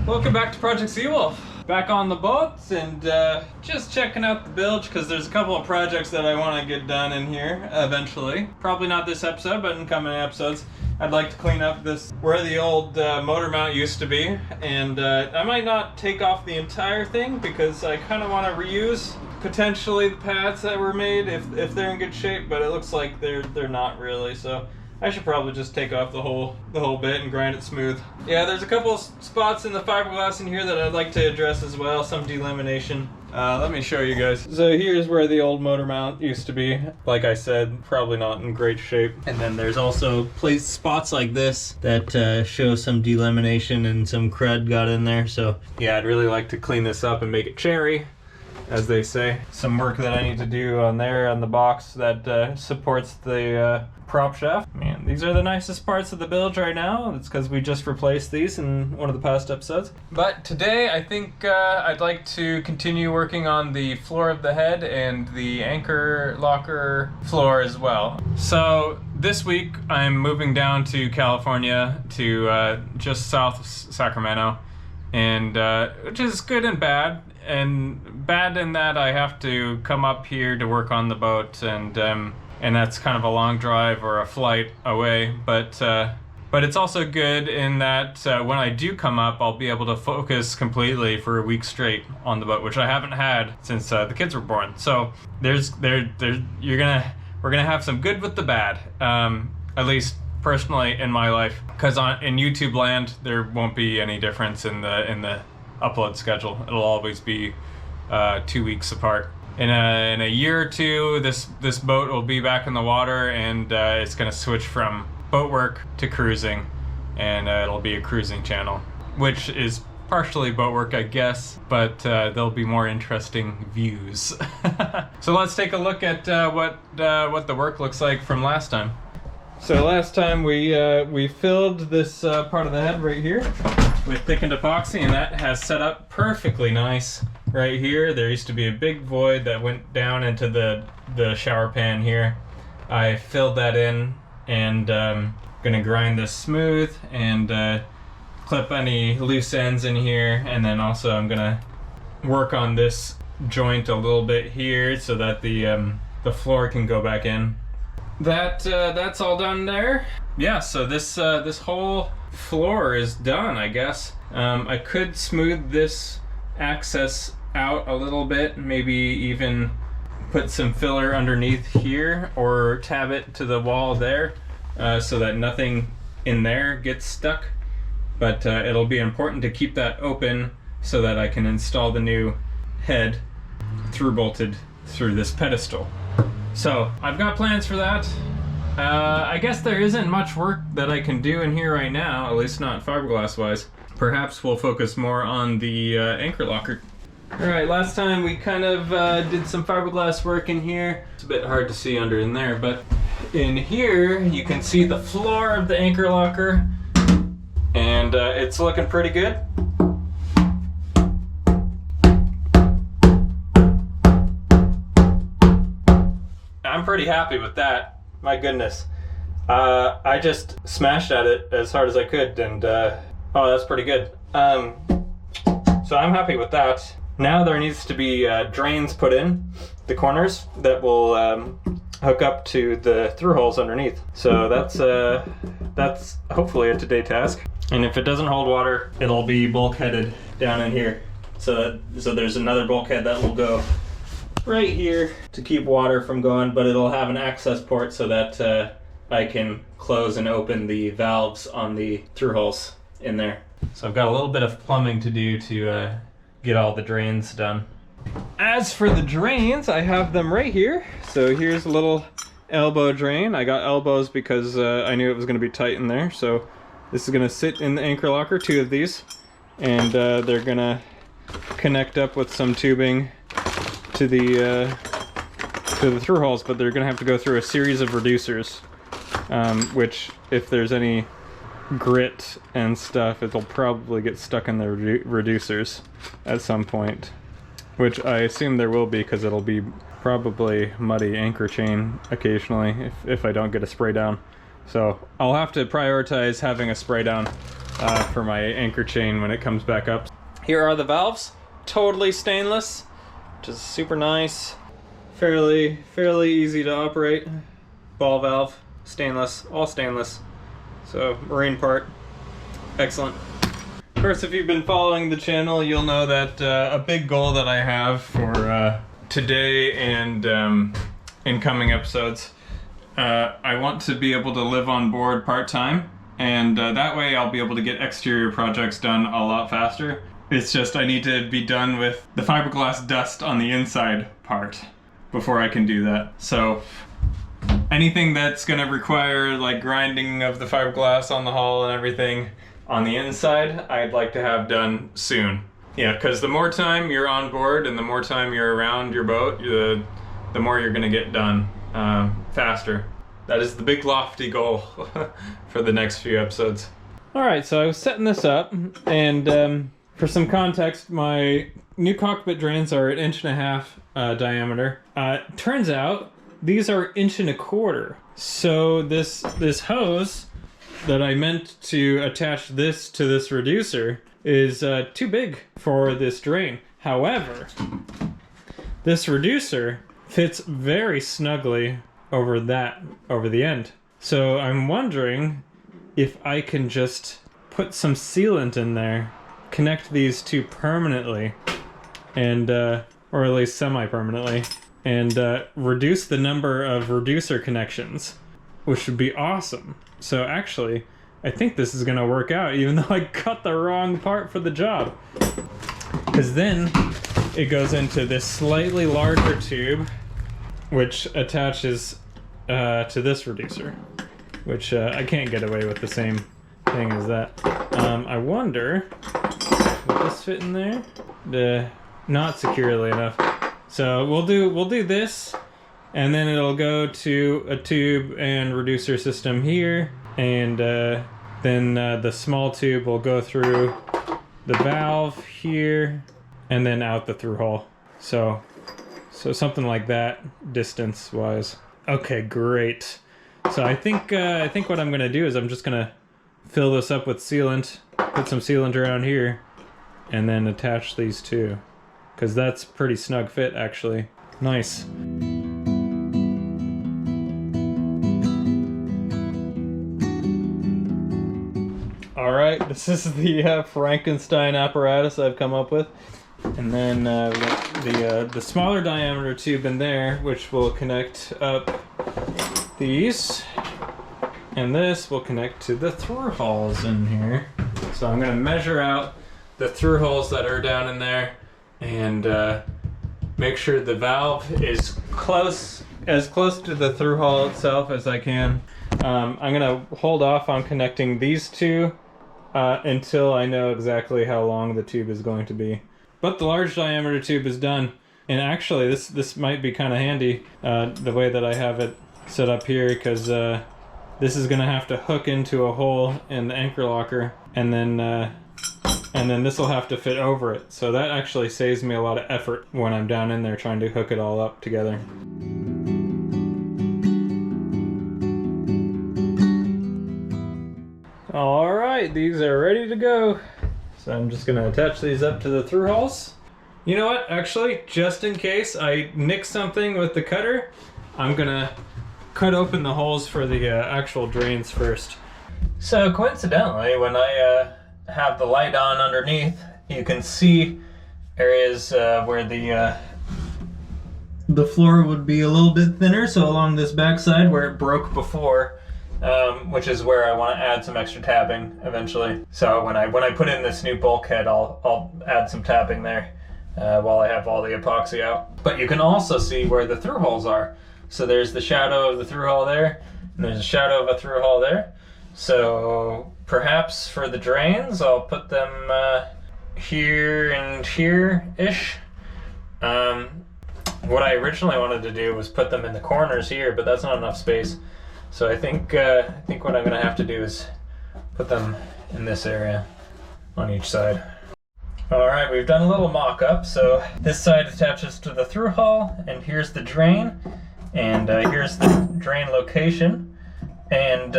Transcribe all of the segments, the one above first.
Welcome back to Project Seawolf. Back on the boats and just checking out the bilge because there's a couple of projects that I want to get done in here eventually. Probably not this episode, but in coming episodes. I'd like to clean up this where the old motor mount used to be, and I might not take off the entire thing because I kind of want to reuse potentially the pads that were made if they're in good shape, but it looks like they're not really, so I should probably just take off the whole bit and grind it smooth. Yeah, there's a couple of spots in the fiberglass in here that I'd like to address as well, some delamination. Let me show you guys. So here's where the old motor mount used to be. Like I said, probably not in great shape. And then there's also spots like this that show some delamination and some crud got in there. So yeah, I'd really like to clean this up and make it cherry, as they say. Some work that I need to do on there on the box that supports the prop shaft. Man, these are the nicest parts of the bilge right now. It's because we just replaced these in one of the past episodes. But today I think I'd like to continue working on the floor of the head and the anchor locker floor as well. So this week I'm moving down to California to just south of Sacramento, and which is good and bad. And bad in that I have to come up here to work on the boat, and that's kind of a long drive or a flight away. But it's also good in that when I do come up, I'll be able to focus completely for a week straight on the boat, which I haven't had since the kids were born. So we're gonna have some good with the bad, at least personally in my life, because in YouTube land there won't be any difference in the upload schedule. It'll always be 2 weeks apart. In a year or two, this boat will be back in the water, and it's gonna switch from boat work to cruising, and it'll be a cruising channel, which is partially boat work, I guess, but there'll be more interesting views. So let's take a look at what the work looks like from last time. So last time we filled this part of the head right here with thickened epoxy, and that has set up perfectly nice right here. There used to be a big void that went down into the shower pan here. I filled that in, and gonna grind this smooth and clip any loose ends in here, and then also I'm gonna work on this joint a little bit here so that the floor can go back in. That's all done there. Yeah, so this whole floor is done, I guess. I could smooth this access out a little bit, maybe even put some filler underneath here or tab it to the wall there so that nothing in there gets stuck. But it'll be important to keep that open so that I can install the new head through-bolted through this pedestal. So I've got plans for that. I guess there isn't much work that I can do in here right now, at least not fiberglass wise. Perhaps we'll focus more on the anchor locker. Alright, last time we kind of did some fiberglass work in here. It's a bit hard to see under in there, but in here you can see the floor of the anchor locker, and it's looking pretty good. I'm pretty happy with that. My goodness. I just smashed at it as hard as I could, and oh, that's pretty good. So I'm happy with that. Now there needs to be drains put in the corners that will hook up to the through holes underneath. So that's hopefully a today task. And if it doesn't hold water, it'll be bulkheaded down in here. So there's another bulkhead that will go right here to keep water from going, but it'll have an access port so that I can close and open the valves on the through holes in there. So I've got a little bit of plumbing to do to get all the drains done. As for the drains, I have them right here. So here's a little elbow drain. I got elbows because I knew it was going to be tight in there. So this is going to sit in the anchor locker, 2 of these, and they're going to connect up with some tubing to the through holes, but they're going to have to go through a series of reducers, which if there's any grit and stuff, it'll probably get stuck in the reducers at some point, which I assume there will be because it'll be probably muddy anchor chain occasionally if I don't get a spray down. So I'll have to prioritize having a spray down for my anchor chain when it comes back up. Here are the valves, totally stainless, which is super nice. Fairly easy to operate. Ball valve, stainless, all stainless. So marine part, excellent. Of course, if you've been following the channel, you'll know that a big goal that I have for today and in coming episodes, I want to be able to live on board part-time, and that way I'll be able to get exterior projects done a lot faster. It's just I need to be done with the fiberglass dust on the inside part before I can do that. So anything that's gonna require like grinding of the fiberglass on the hull and everything on the inside, I'd like to have done soon. Yeah, because the more time you're on board and the more time you're around your boat, the more you're gonna get done faster. That is the big lofty goal for the next few episodes. All right, so I was setting this up, and for some context, my new cockpit drains are 1.5 inch diameter. Turns out these are 1.25 inch. So this hose that I meant to attach this to this reducer is too big for this drain. However, this reducer fits very snugly over the end. So I'm wondering if I can just put some sealant in there, connect these two permanently, and or at least semi-permanently, and reduce the number of reducer connections, which would be awesome. So actually, I think this is gonna work out, even though I cut the wrong part for the job. Because then it goes into this slightly larger tube, which attaches to this reducer, which I can't get away with the same thing as that. I wonder, will this fit in there? Not securely enough. So we'll do this, and then it'll go to a tube and reducer system here, and then the small tube will go through the valve here, and then out the through hole. So something like that, distance-wise. Okay, great. So I think what I'm gonna do is I'm just gonna fill this up with sealant, put some sealant around here, and then attach these two, because that's pretty snug fit actually. Nice. All right, this is the Frankenstein apparatus I've come up with. And then we got the smaller diameter tube in there, which will connect up these. And this will connect to the through holes in here. So I'm gonna measure out the through holes that are down in there, and make sure the valve is as close to the through hole itself as I can. I'm gonna hold off on connecting these two until I know exactly how long the tube is going to be. But the large diameter tube is done, and actually this might be kind of handy the way that I have it set up here, because this is gonna have to hook into a hole in the anchor locker, and then this will have to fit over it. So that actually saves me a lot of effort when I'm down in there trying to hook it all up together. All right, these are ready to go. So I'm just gonna attach these up to the through holes. You know what, actually, just in case I nick something with the cutter, I'm gonna cut open the holes for the actual drains first. So coincidentally, when I have the light on underneath, you can see areas where the floor would be a little bit thinner, so along this backside where it broke before, which is where I want to add some extra tapping eventually. So when I put in this new bulkhead, I'll add some tapping there while I have all the epoxy out. But you can also see where the through holes are. So there's the shadow of the through hole there, and there's a shadow of a through hole there. So perhaps for the drains, I'll put them here and here-ish. What I originally wanted to do was put them in the corners here, but that's not enough space. So I think what I'm gonna have to do is put them in this area on each side. All right, we've done a little mock-up. So this side attaches to the through hull, and here's the drain, and here's the drain location. And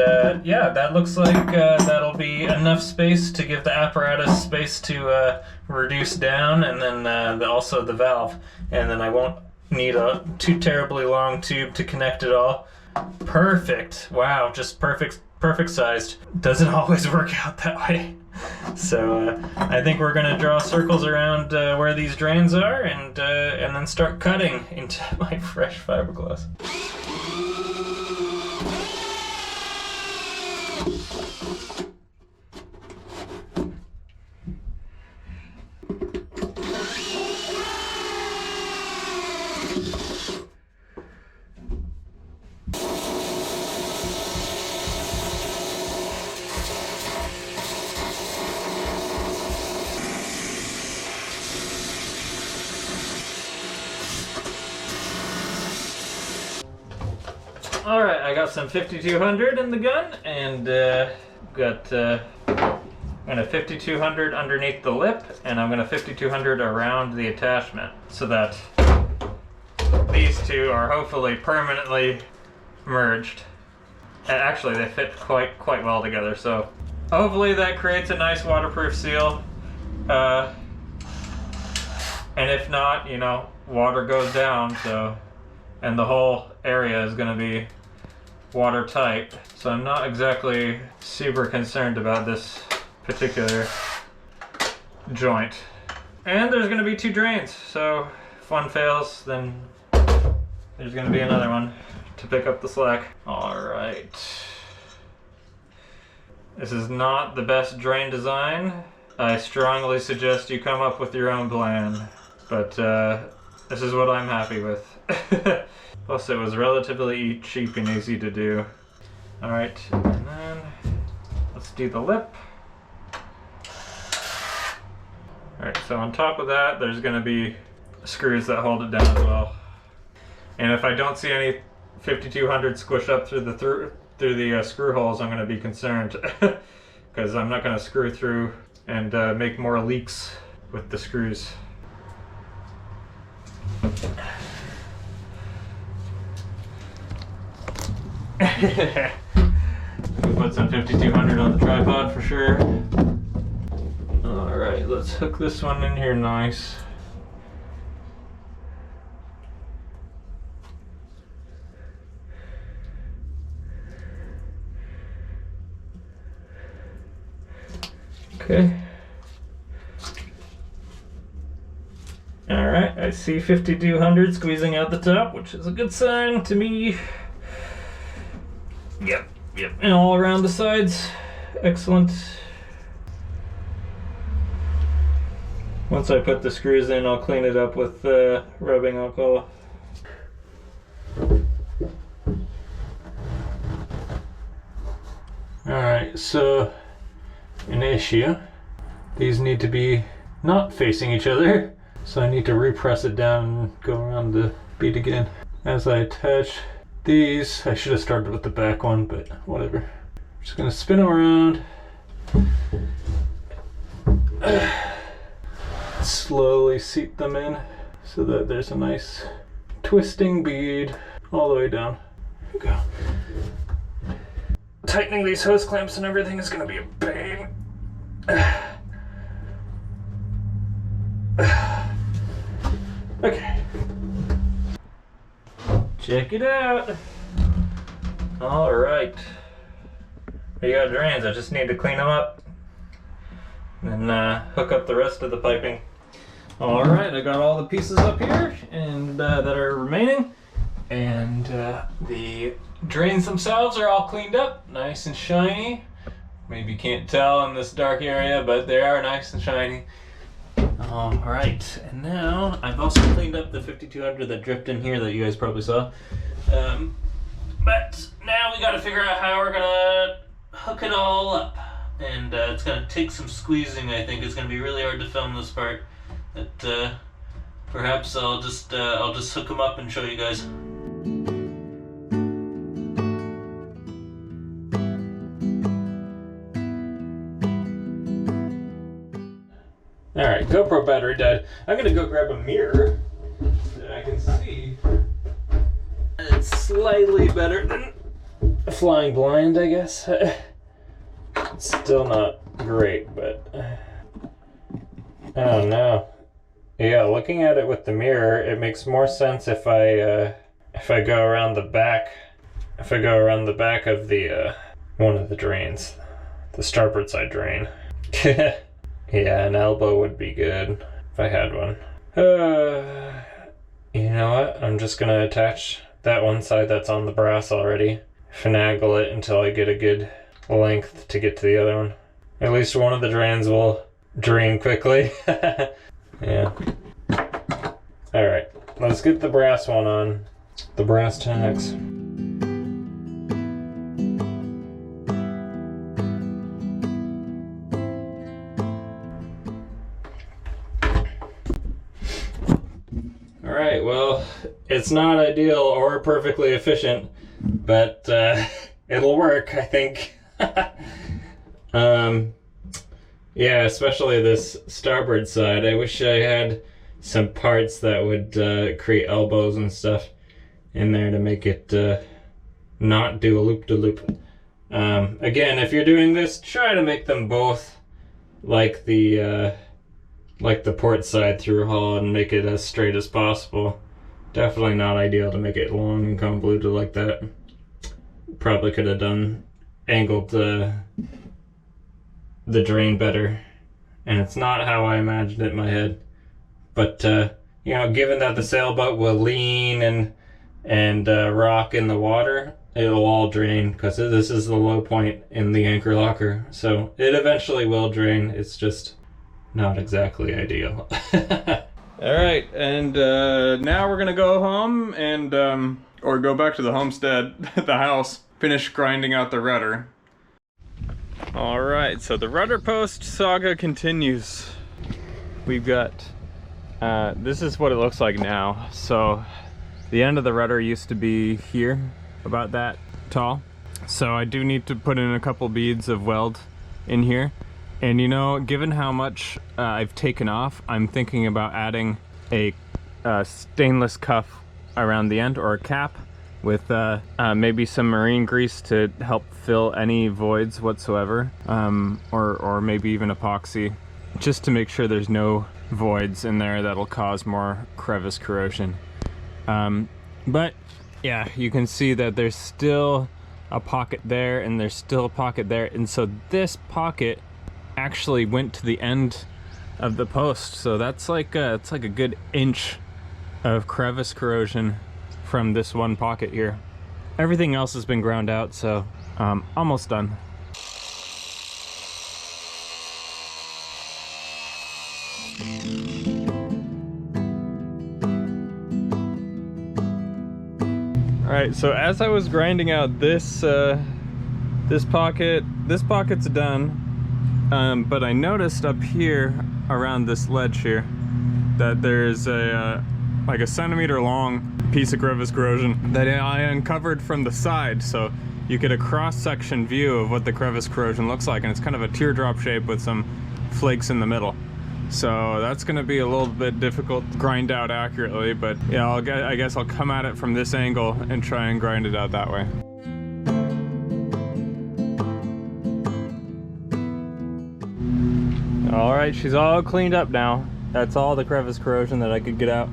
yeah, that looks like that'll be enough space to give the apparatus space to reduce down, and then also the valve. And then I won't need a too terribly long tube to connect it all. Perfect. Wow, just perfect sized. Doesn't always work out that way. So I think we're gonna draw circles around where these drains are, and then start cutting into my fresh fiberglass. Alright, I got some 5200 in the gun, and got I'm gonna 5200 underneath the lip, and I'm gonna 5200 around the attachment, so that these two are hopefully permanently merged. And actually, they fit quite well together, so hopefully that creates a nice waterproof seal. And if not, you know, water goes down, so, and the whole area is gonna be watertight, so I'm not exactly super concerned about this particular joint. And there's gonna be 2 drains, so if one fails, then there's gonna be another one to pick up the slack. Alright. This is not the best drain design. I strongly suggest you come up with your own plan, but this is what I'm happy with. Plus it was relatively cheap and easy to do. Alright, and then let's do the lip. Alright, so on top of that, there's going to be screws that hold it down as well. And if I don't see any 5200 squish up through the screw holes, I'm going to be concerned. Because I'm not going to screw through and make more leaks with the screws. Put some 5200 on the tripod for sure. Alright, let's hook this one in here nice. Okay. Alright, I see 5200 squeezing out the top, which is a good sign to me. Yep, and all around the sides. Excellent. Once I put the screws in, I'll clean it up with rubbing alcohol. Alright, so an issue. These need to be not facing each other, so I need to repress it down and go around the bead again. As I attach these, I should have started with the back one, but whatever. I'm just gonna spin them around. Slowly seat them in so that there's a nice twisting bead all the way down. There we go. Tightening these hose clamps and everything is gonna be a pain. Okay. Check it out. All right. We got drains. I just need to clean them up and hook up the rest of the piping. All right, I got all the pieces up here and that are remaining, and the drains themselves are all cleaned up, nice and shiny. Maybe you can't tell in this dark area, but they are nice and shiny. All right, and now I've also cleaned up the 5200 that dripped in here that you guys probably saw. But now we got to figure out how we're gonna hook it all up, and it's gonna take some squeezing. I think it's gonna be really hard to film this part. But perhaps I'll just hook them up and show you guys. Alright, GoPro battery died. I'm gonna go grab a mirror so that I can see. It's slightly better than flying blind, I guess. It's still not great, but I don't know. Yeah, looking at it with the mirror, it makes more sense if I go around the back. If I go around the back of the one of the drains, the starboard side drain. Yeah, an elbow would be good if I had one. You know what? I'm just gonna attach that one side that's on the brass already. Finagle it until I get a good length to get to the other one. At least one of the drains will drain quickly. Yeah. Alright, let's get the brass one on. The brass tacks. Alright, well, it's not ideal or perfectly efficient, but it'll work, I think. Yeah, especially this starboard side. I wish I had some parts that would create elbows and stuff in there to make it not do a loop-de-loop. Again, if you're doing this, try to make them both like the port side through hull and make it as straight as possible. Definitely not ideal to make it long and convoluted like that. Probably could have angled the drain better, and it's not how I imagined it in my head. But you know, given that the sailboat will lean and rock in the water, it'll all drain because this is the low point in the anchor locker. So it eventually will drain. It's just not exactly ideal. All right, and now we're gonna go home and or go back to the homestead, the house, finish grinding out the rudder. All right, so the rudder post saga continues. We've got this is what it looks like now. So the end of the rudder used to be here, about that tall. So I do need to put in a couple beads of weld in here. And you know, given how much I've taken off, I'm thinking about adding a stainless cuff around the end, or a cap with maybe some marine grease to help fill any voids whatsoever, or maybe even epoxy, just to make sure there's no voids in there that'll cause more crevice corrosion. But yeah, you can see that there's still a pocket there, and there's still a pocket there, and so this pocket actually went to the end of the post, so that's like it's like a good inch of crevice corrosion from this one pocket here. Everything else has been ground out, so almost done. All right, so as I was grinding out this pocket's done. But I noticed up here around this ledge here that there's a like a centimeter long piece of crevice corrosion that I uncovered from the side, so you get a cross-section view of what the crevice corrosion looks like, and it's kind of a teardrop shape with some flakes in the middle. So that's going to be a little bit difficult to grind out accurately, but yeah, I guess I'll come at it from this angle and try and grind it out that way. All right, she's all cleaned up now. That's all the crevice corrosion that I could get out,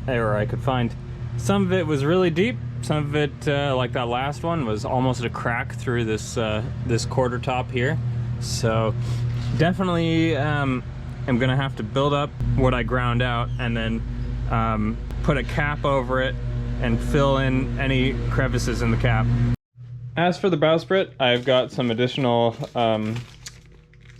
or I could find. Some of it was really deep. Some of it, like that last one, was almost a crack through this this quarter top here. So definitely, I'm gonna have to build up what I ground out and then put a cap over it and fill in any crevices in the cap. As for the bowsprit, I've got some additional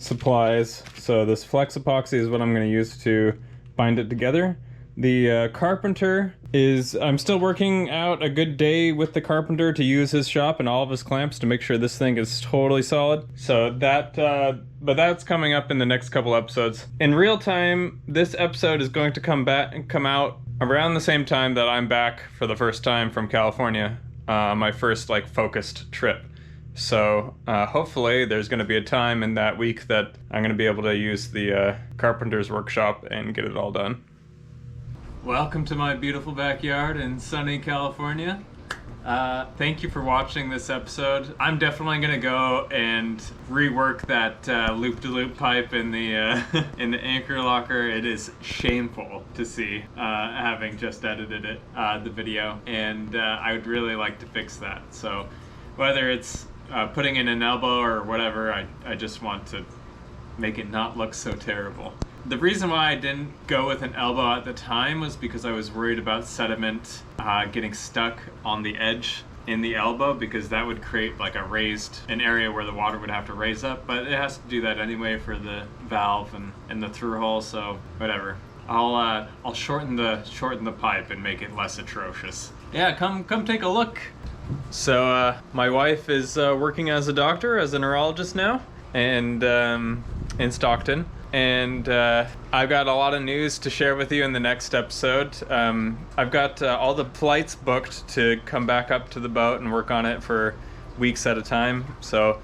supplies. So this flex epoxy is what I'm going to use to bind it together. The carpenter is, I'm still working out a good day with the carpenter to use his shop and all of his clamps to make sure this thing is totally solid. So that, but that's coming up in the next couple episodes. In real time, this episode is going to come out around the same time that I'm back for the first time from California, my first like focused trip. So hopefully there's going to be a time in that week that I'm going to be able to use the carpenter's workshop and get it all done. Welcome to my beautiful backyard in sunny California. Thank you for watching this episode. I'm definitely gonna go and rework that loop-de-loop pipe in the in the anchor locker. It is shameful to see, having just edited it, the video, and I would really like to fix that. So whether it's putting in an elbow or whatever, I just want to make it not look so terrible. The reason why I didn't go with an elbow at the time was because I was worried about sediment getting stuck on the edge in the elbow, because that would create like an area where the water would have to raise up, but it has to do that anyway for the valve and the through hole, so whatever. I'll shorten the pipe and make it less atrocious. Yeah, come take a look. So my wife is working as a doctor, as a neurologist now, and in Stockton. And I've got a lot of news to share with you in the next episode. I've got all the flights booked to come back up to the boat and work on it for weeks at a time. So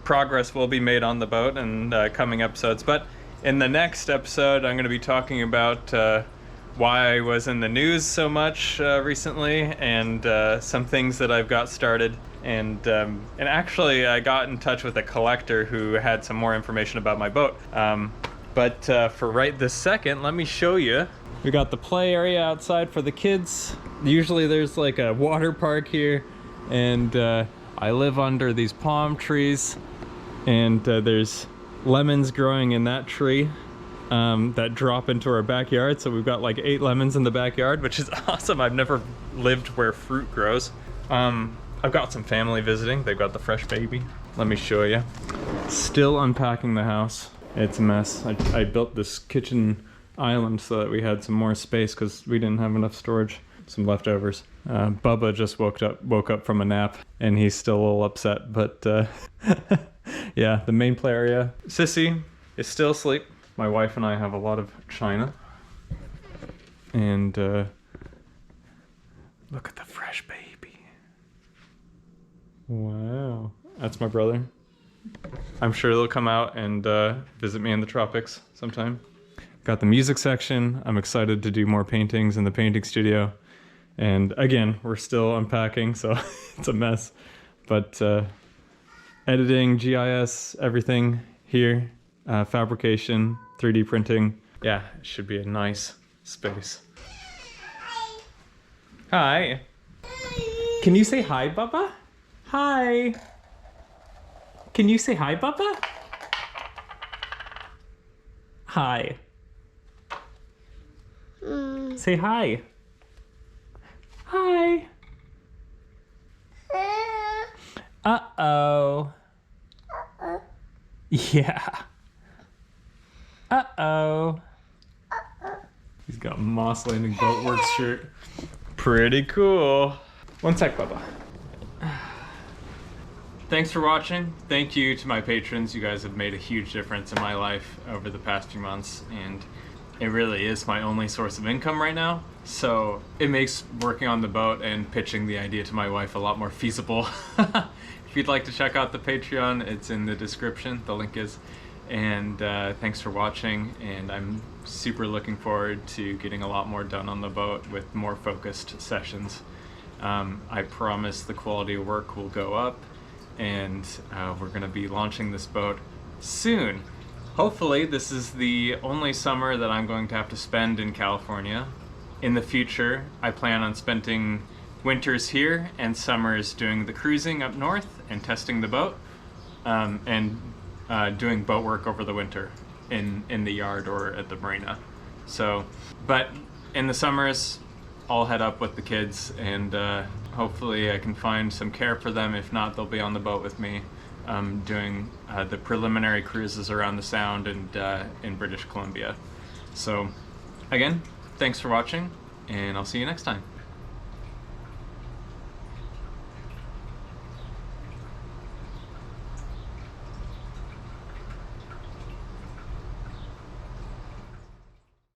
progress will be made on the boat in coming episodes. But in the next episode, I'm going to be talking about why I was in the news so much recently, and some things that I've got started. And actually I got in touch with a collector who had some more information about my boat. But for right this second, let me show you. We got the play area outside for the kids. Usually there's like a water park here, and I live under these palm trees, and there's lemons growing in that tree that drop into our backyard. So we've got like 8 lemons in the backyard, which is awesome. I've never lived where fruit grows. I've got some family visiting. They've got the fresh baby. Let me show you. Still unpacking the house. It's a mess. I built this kitchen island so that we had some more space because we didn't have enough storage. Some leftovers. Bubba just woke up from a nap, and he's still a little upset, but yeah, the main play area. Sissy is still asleep. My wife and I have a lot of china. And look at the fresh baby. Wow, that's my brother. I'm sure they'll come out and visit me in the tropics sometime. Got the music section. I'm excited to do more paintings in the painting studio. And again, we're still unpacking, so it's a mess. But editing, GIS, everything here. Fabrication, 3D printing. Yeah, it should be a nice space. Hi. Can you say hi, Bubba? Hi. Can you say hi, Bubba? Hi. Say hi. Hi. Uh-oh. Yeah. Uh-oh. He's got Moss Landing Boatworks shirt. Pretty cool. One sec, Bubba. Thanks for watching. Thank you to my patrons. You guys have made a huge difference in my life over the past few months, and it really is my only source of income right now. So it makes working on the boat and pitching the idea to my wife a lot more feasible. If you'd like to check out the Patreon, it's in the description, the link is. And thanks for watching, and I'm super looking forward to getting a lot more done on the boat with more focused sessions. I promise the quality of work will go up, and we're gonna be launching this boat soon. Hopefully this is the only summer that I'm going to have to spend in California. In the future, I plan on spending winters here and summers doing the cruising up north and testing the boat, and doing boat work over the winter in the yard or at the marina. So, but in the summers, I'll head up with the kids, and hopefully I can find some care for them. If not, they'll be on the boat with me, doing the preliminary cruises around the Sound and in British Columbia. So again, thanks for watching, and I'll see you next time.